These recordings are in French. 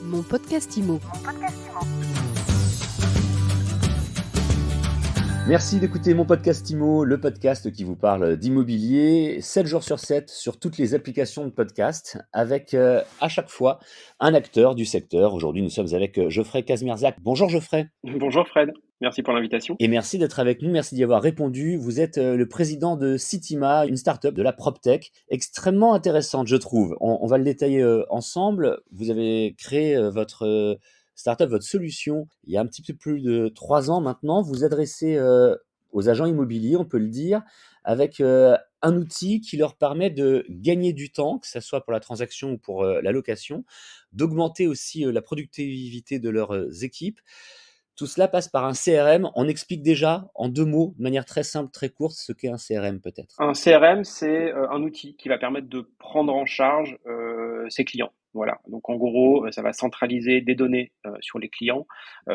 Mon podcast IMO. Merci d'écouter mon podcast IMO, le podcast qui vous parle d'immobilier 7 jours sur 7 sur toutes les applications de podcast avec à chaque fois un acteur du secteur. Aujourd'hui, nous sommes avec Geoffrey Kazmierzak. Bonjour Geoffrey. Bonjour Fred, merci pour l'invitation. Et merci d'être avec nous, merci d'y avoir répondu. Vous êtes le président de Citima, une start-up de la PropTech, extrêmement intéressante, je trouve. On va le détailler ensemble. Vous avez créé votre startup, votre solution, il y a un petit peu plus de 3 ans maintenant. Vous adressez aux agents immobiliers, on peut le dire, avec un outil qui leur permet de gagner du temps, que ce soit pour la transaction ou pour la location, d'augmenter aussi la productivité de leurs équipes. Tout cela passe par un CRM. On explique déjà en 2 mots, de manière très simple, très courte, ce qu'est un CRM peut-être. Un CRM, c'est un outil qui va permettre de prendre en charge ses clients. Voilà. Donc en gros, ça va centraliser des données sur les clients.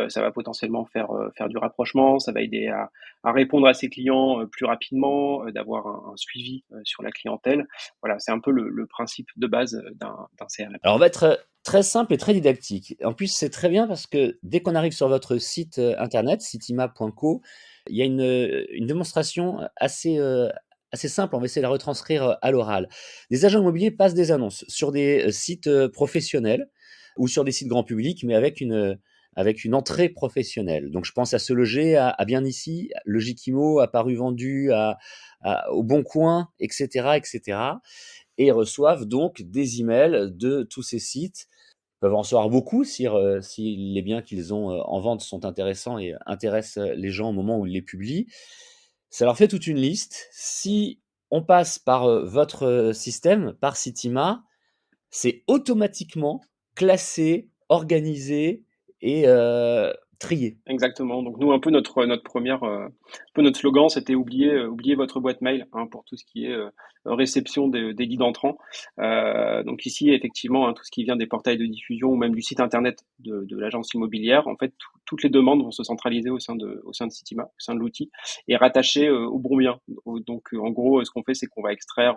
Ça va potentiellement faire du rapprochement. Ça va aider à répondre à ses clients plus rapidement, d'avoir un suivi sur la clientèle. Voilà, c'est un peu le principe de base d'un CRM. Alors on va être très simple et très didactique. En plus, c'est très bien parce que dès qu'on arrive sur votre site internet, citima.co, il y a une démonstration assez simple. On va essayer de la retranscrire à l'oral. Des agents immobiliers passent des annonces sur des sites professionnels ou sur des sites grand public, mais avec une entrée professionnelle. Donc je pense à Se Loger, à Bien Ici, Logikimo, à Paru Vendu, au Bon Coin, etc., etc. Et ils reçoivent donc des emails de tous ces sites. Ils peuvent en recevoir beaucoup si les biens qu'ils ont en vente sont intéressants et intéressent les gens au moment où ils les publient. Ça leur fait toute une liste. Si on passe par votre système, par Citima, c'est automatiquement classé, organisé et trié. Exactement. Donc nous, un peu notre première, un peu notre slogan, c'était oublier votre boîte mail hein, pour tout ce qui est réception des leads entrants. Donc ici, effectivement, hein, tout ce qui vient des portails de diffusion ou même du site internet de l'agence immobilière, en fait, toutes les demandes vont se centraliser au sein de Citima, au sein de l'outil, et rattachées au bon bien. Donc en gros, ce qu'on fait, c'est qu'on va extraire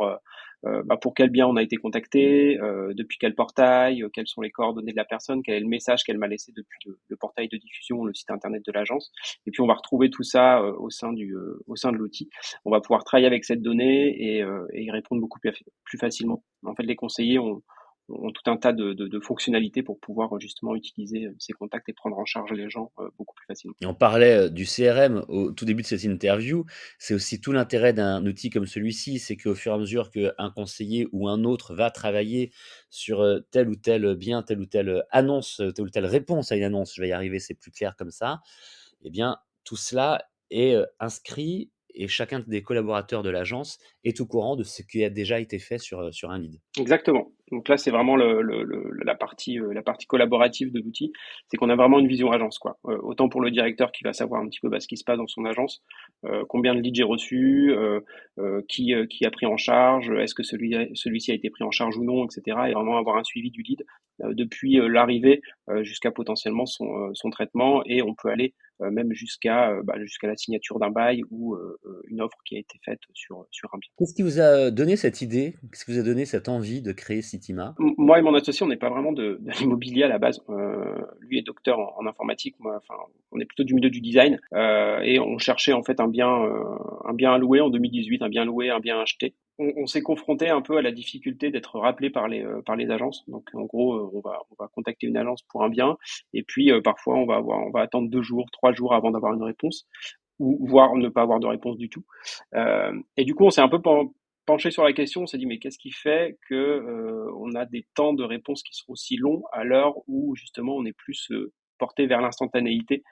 pour quel bien on a été contacté, depuis quel portail, quelles sont les coordonnées de la personne, quel est le message qu'elle m'a laissé depuis le portail de diffusion ou le site internet de l'agence. Et puis on va retrouver tout ça au sein de l'outil. On va pouvoir travailler avec cette donnée et y répondre beaucoup plus facilement. En fait, les conseillers ont tout un tas de fonctionnalités pour pouvoir justement utiliser ces contacts et prendre en charge les gens beaucoup plus facilement. Et on parlait du CRM au tout début de cette interview. C'est aussi tout l'intérêt d'un outil comme celui-ci, c'est qu'au fur et à mesure qu'un conseiller ou un autre va travailler sur tel ou tel bien, telle ou telle annonce, telle ou telle réponse à une annonce, je vais y arriver, c'est plus clair comme ça, eh bien, tout cela est inscrit et chacun des collaborateurs de l'agence est au courant de ce qui a déjà été fait sur un lead. Exactement. Donc là, c'est vraiment la partie collaborative de l'outil, c'est qu'on a vraiment une vision agence, quoi. Autant pour le directeur qui va savoir un petit peu ce qui se passe dans son agence, combien de leads j'ai reçus, qui a pris en charge, est-ce que celui-ci a été pris en charge ou non, etc. Et vraiment avoir un suivi du lead depuis l'arrivée jusqu'à potentiellement son traitement, et on peut aller même jusqu'à la signature d'un bail ou une offre qui a été faite sur un bien. Qu'est-ce qui vous a donné cette idée? Qu'est-ce qui vous a donné cette envie de créer Citima? Moi et mon associé, on n'est pas vraiment de l'immobilier à la base. Lui est docteur en informatique, moi, enfin, on est plutôt du milieu du design, et on cherchait en fait un bien à louer en 2018, un bien loué, un bien acheté. On s'est confronté un peu à la difficulté d'être rappelé par les agences. Donc en gros, on va contacter une agence pour un bien, et puis parfois on va attendre 2 jours, 3 jours avant d'avoir une réponse, ou voire ne pas avoir de réponse du tout. Et du coup, on s'est un peu penché sur la question, on s'est dit mais qu'est-ce qui fait que on a des temps de réponse qui sont aussi longs à l'heure où justement on est plus porté vers l'instantanéité.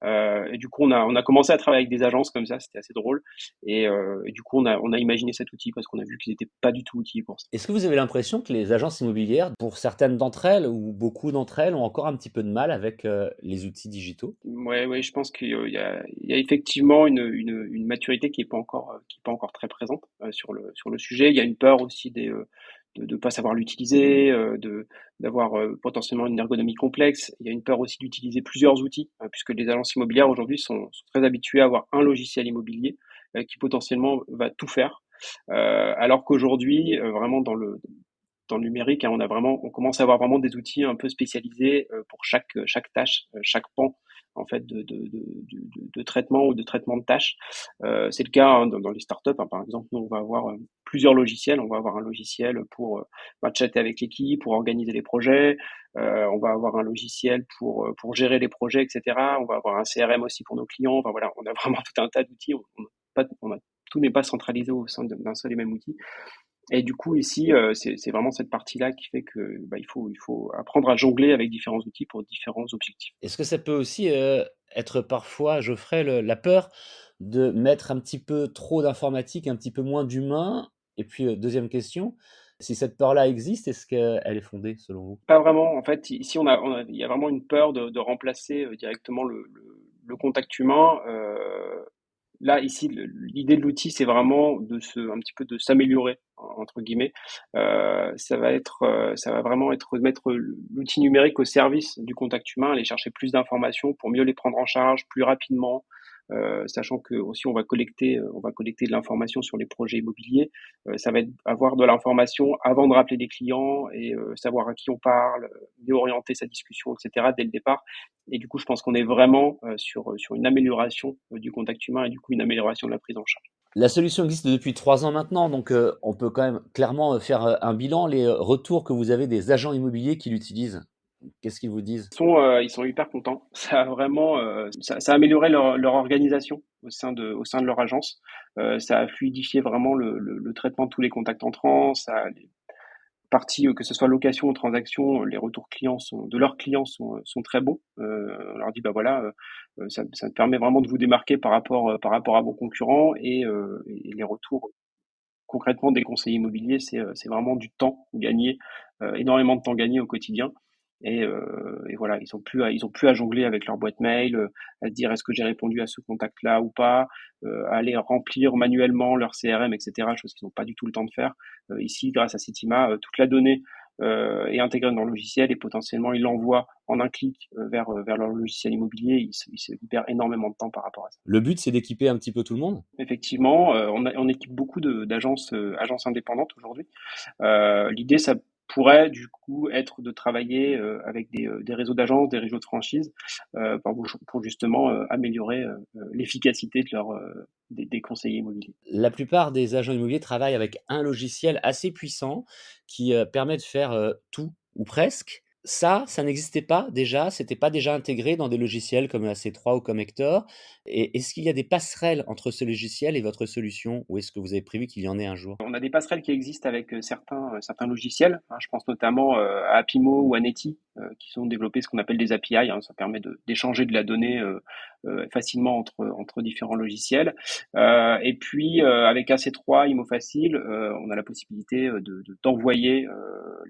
Et du coup, on a commencé à travailler avec des agences comme ça, c'était assez drôle. Et du coup, on a imaginé cet outil parce qu'on a vu qu'ils n'étaient pas du tout outillés pour ça. Est-ce que vous avez l'impression que les agences immobilières, pour certaines d'entre elles ou beaucoup d'entre elles, ont encore un petit peu de mal avec les outils digitaux? Ouais, ouais, je pense qu'il y a effectivement une maturité qui est pas encore très présente sur le sujet. Il y a une peur aussi de pas savoir l'utiliser, d'avoir potentiellement une ergonomie complexe. Il y a une peur aussi d'utiliser plusieurs outils, puisque les agences immobilières aujourd'hui sont très habituées à avoir un logiciel immobilier qui potentiellement va tout faire. Alors qu'aujourd'hui, vraiment dans le numérique, hein, on commence à avoir vraiment des outils un peu spécialisés pour chaque tâche, chaque pan en fait de traitement ou de traitement de tâches. C'est le cas hein, dans les startups, hein, par exemple. Nous, on va avoir plusieurs logiciels. On va avoir un logiciel pour chatter avec l'équipe, pour organiser les projets. On va avoir un logiciel pour gérer les projets, etc. On va avoir un CRM aussi pour nos clients. Enfin voilà, on a vraiment tout un tas d'outils. Tout n'est pas centralisé au sein d'un seul et même outil. Et du coup, ici, c'est vraiment cette partie-là qui fait que il faut apprendre à jongler avec différents outils pour différents objectifs. Est-ce que ça peut aussi, être parfois, Geoffrey, la peur de mettre un petit peu trop d'informatique, un petit peu moins d'humain? Et puis, 2e question, si cette peur-là existe, est-ce qu'elle est fondée selon vous? Pas vraiment. En fait, ici, il y a vraiment une peur de remplacer directement le contact humain. Là, ici, l'idée de l'outil, c'est vraiment un petit peu de s'améliorer entre guillemets. Ça va vraiment être mettre l'outil numérique au service du contact humain, aller chercher plus d'informations pour mieux les prendre en charge plus rapidement. Sachant que aussi on va collecter de l'information sur les projets immobiliers. Ça va être avoir de l'information avant de rappeler les clients et savoir à qui on parle, mieux orienter sa discussion, etc. dès le départ. Et du coup, je pense qu'on est vraiment sur une amélioration du contact humain et du coup une amélioration de la prise en charge. La solution existe depuis 3 ans maintenant, donc on peut quand même clairement, faire, un bilan. Les, retours que vous avez des agents immobiliers qui l'utilisent, qu'est-ce qu'ils vous disent? Ils sont hyper contents. Ça a vraiment, ça a amélioré leur organisation au sein de leur agence. Ça a fluidifié vraiment le traitement de tous les contacts entrants. Ça a les parties, que ce soit location ou transaction, les retours clients de leurs clients sont très beaux. On leur dit bah voilà, ça permet vraiment de vous démarquer par rapport à vos concurrents et les retours concrètement des conseillers immobiliers, c'est vraiment du temps gagné, énormément de temps gagné au quotidien. Et voilà, ils ont plus à jongler avec leur boîte mail, à se dire est-ce que j'ai répondu à ce contact-là ou pas, à aller remplir manuellement leur CRM, etc. Chose qu'ils n'ont pas du tout le temps de faire. Ici, grâce à Setima, toute la donnée est intégrée dans le logiciel et potentiellement ils l'envoient en un clic vers leur logiciel immobilier. Ils se libèrent énormément de temps par rapport à ça. Le but, c'est d'équiper un petit peu tout le monde? Effectivement, on équipe beaucoup agences indépendantes aujourd'hui. L'idée, ça pourrait du coup être de travailler avec des réseaux d'agences, des réseaux de franchise, pour justement améliorer l'efficacité des conseillers immobiliers. La plupart des agents immobiliers travaillent avec un logiciel assez puissant qui, permet de faire, tout ou presque. Ça n'existait pas déjà? C'était pas déjà intégré dans des logiciels comme AC3 ou comme Hector? Et est-ce qu'il y a des passerelles entre ce logiciel et votre solution? Ou est-ce que vous avez prévu qu'il y en ait un jour? On a des passerelles qui existent avec certains logiciels, hein. Je pense notamment à Apimo ou à Neti, qui ont développé ce qu'on appelle des API, hein. Ça permet d'échanger de la donnée facilement entre différents logiciels. Et puis avec AC3, ImoFacile, on a la possibilité d'envoyer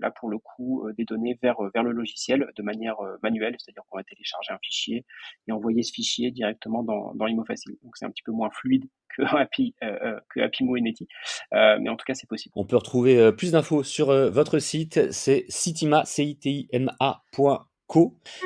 là pour le coup des données vers le logiciel de manière manuelle, c'est-à-dire qu'on va télécharger un fichier et envoyer ce fichier directement dans ImoFacile. Donc c'est un petit peu moins fluide que Apimo et Neti. Mais en tout cas, c'est possible. On peut retrouver, plus d'infos sur, votre site, c'est Citima, citima.co.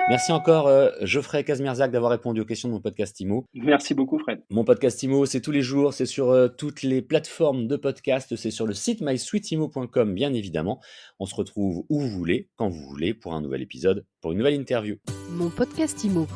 Merci encore, Geoffrey Kazmierzak d'avoir répondu aux questions de mon podcast IMO. Merci beaucoup, Fred. Mon podcast IMO, c'est tous les jours, c'est sur, toutes les plateformes de podcast, c'est sur le site mysweetimo.com bien évidemment. On se retrouve où vous voulez, quand vous voulez, pour un nouvel épisode, pour une nouvelle interview. Mon podcast IMO.